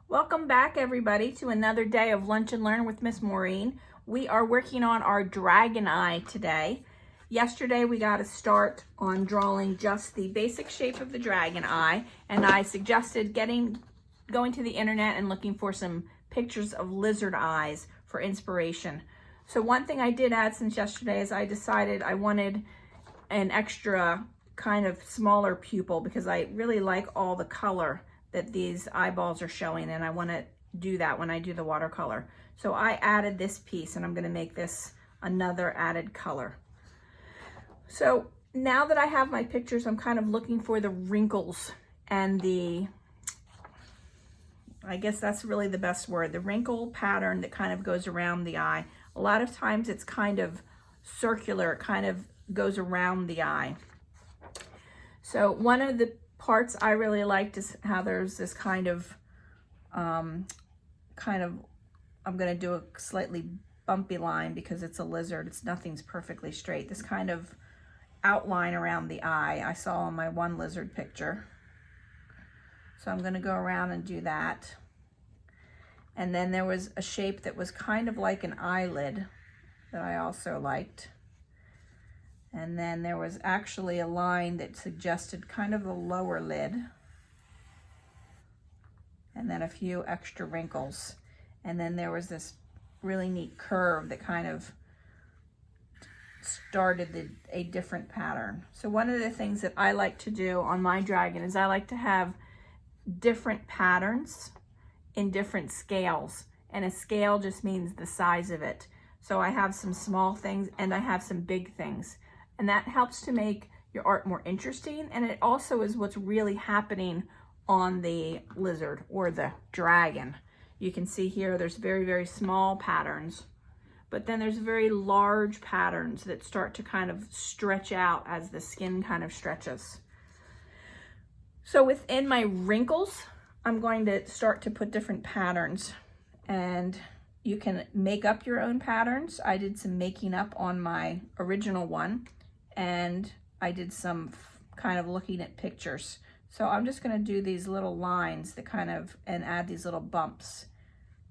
Welcome back, everybody, to another day of Lunch and Learn with Miss Maureen. We are working on our dragon eye today. Yesterday we got a start on drawing just the basic shape of the dragon eye, and I suggested going to the internet and looking for some pictures of lizard eyes for inspiration. So one thing I did add since yesterday is I decided I wanted an extra kind of smaller pupil because I really like all the color that these eyeballs are showing, and I want to do that when I do the watercolor. So I added this piece, and I'm going to make this another added color. So now that I have my pictures, I'm kind of looking for the wrinkles and I guess that's really the best word, the wrinkle pattern that kind of goes around the eye. A lot of times it's kind of circular, it kind of goes around the eye. So one of the parts I really liked is how there's this I'm going to do a slightly bumpy line because it's a lizard. Nothing's perfectly straight. This kind of outline around the eye I saw on my one lizard picture. So I'm going to go around and do that. And then there was a shape that was kind of like an eyelid that I also liked. And then there was actually a line that suggested kind of a lower lid. And then a few extra wrinkles. And then there was this really neat curve that kind of started a different pattern. So one of the things that I like to do on my dragon is I like to have different patterns in different scales. And a scale just means the size of it. So I have some small things and I have some big things. And that helps to make your art more interesting. And it also is what's really happening on the lizard or the dragon. You can see here there's very, very small patterns, but then there's very large patterns that start to kind of stretch out as the skin kind of stretches. So within my wrinkles, I'm going to start to put different patterns, and you can make up your own patterns. I did some making up on my original one, and I did some kind of looking at pictures. So I'm just going to do these little lines that and add these little bumps,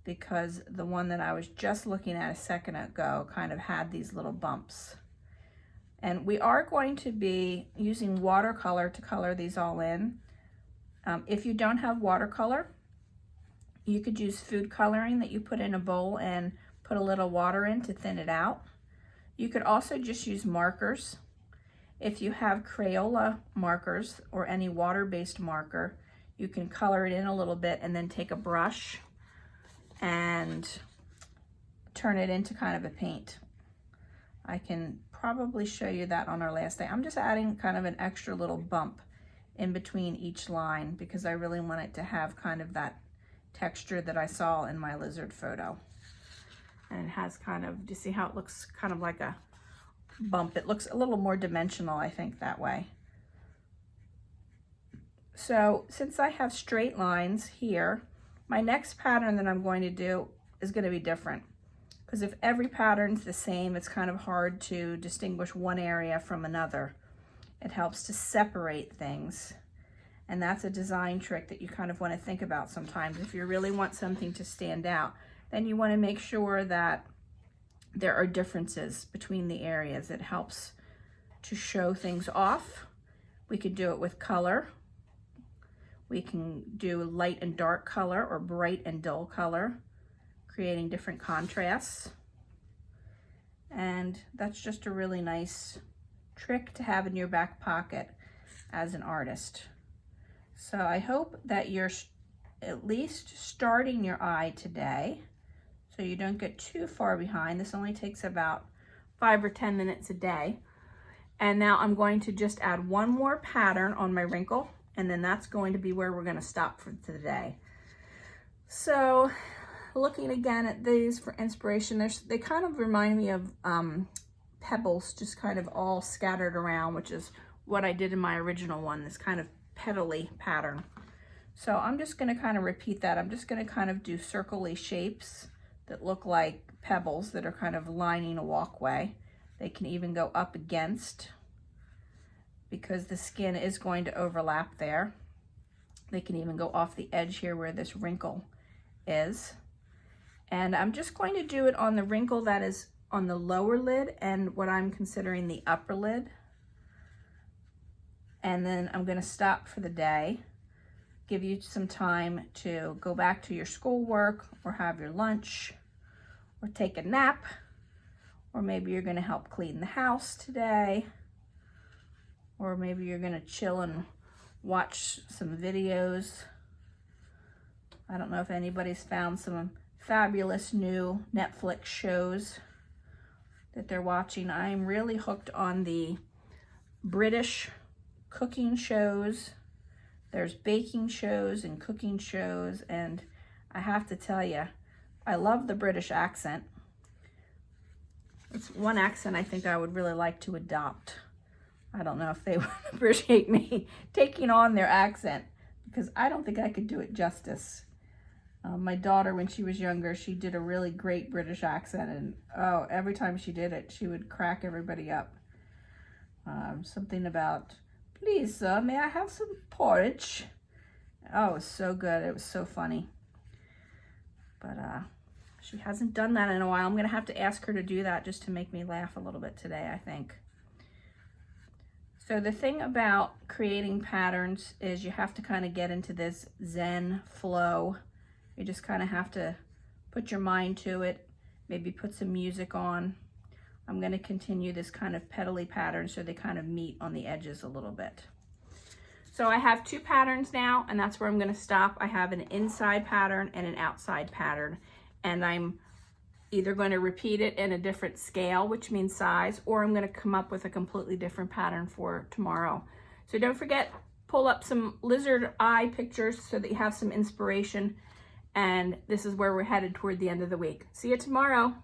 because the one that I was just looking at a second ago kind of had these little bumps. And we are going to be using watercolor to color these all in. If you don't have watercolor, you could use food coloring that you put in a bowl and put a little water in to thin it out. You could also just use markers. If you have Crayola markers or any water-based marker, you can color it in a little bit and then take a brush and turn it into kind of a paint. I can probably show you that on our last day. I'm just adding kind of an extra little bump in between each line because I really want it to have kind of that texture that I saw in my lizard photo. And it has do you see how it looks kind of like a bump? It looks a little more dimensional, I think, that way. So since I have straight lines here, my next pattern that I'm going to do is going to be different, because if every pattern's the same, it's kind of hard to distinguish one area from another. It helps to separate things, and that's a design trick that you kind of want to think about sometimes. If you really want something to stand out, then you want to make sure that there are differences between the areas. It helps to show things off. We could do it with color. We can do light and dark color or bright and dull color, creating different contrasts. And that's just a really nice trick to have in your back pocket as an artist. So I hope that you're at least starting your eye today, so you don't get too far behind. This only takes about 5 or 10 minutes a day. And now I'm going to just add one more pattern on my wrinkle, and then that's going to be where we're going to stop for today. So looking again at these for inspiration, they kind of remind me of pebbles, just kind of all scattered around, which is what I did in my original one, this kind of petally pattern. So I'm just going to kind of repeat that. I'm just going to kind of do circle-y shapes that look like pebbles that are kind of lining a walkway. They can even go up against, because the skin is going to overlap there. They can even go off the edge here where this wrinkle is. And I'm just going to do it on the wrinkle that is on the lower lid and what I'm considering the upper lid. And then I'm going to stop for the day, give you some time to go back to your schoolwork or have your lunch or take a nap, or maybe you're going to help clean the house today, or maybe you're going to chill and watch some videos. I don't know if anybody's found some fabulous new Netflix shows that they're watching. I'm really hooked on the British cooking shows. There's baking shows and cooking shows, and I have to tell you, I love the British accent. It's one accent I think I would really like to adopt. I don't know if they would appreciate me taking on their accent, because I don't think I could do it justice. My daughter, when she was younger, she did a really great British accent, and oh, every time she did it, she would crack everybody up. Something about, "Please, sir, may I have some porridge?" Oh, it was so good. It was so funny. But she hasn't done that in a while. I'm going to have to ask her to do that just to make me laugh a little bit today, I think. So the thing about creating patterns is you have to kind of get into this Zen flow. You just kind of have to put your mind to it, maybe put some music on. I'm going to continue this kind of petally pattern so they kind of meet on the edges a little bit. So I have two patterns now, and that's where I'm going to stop. I have an inside pattern and an outside pattern, and I'm either going to repeat it in a different scale, which means size, or I'm going to come up with a completely different pattern for tomorrow. So don't forget, pull up some lizard eye pictures so that you have some inspiration. And this is where we're headed toward the end of the week. See you tomorrow.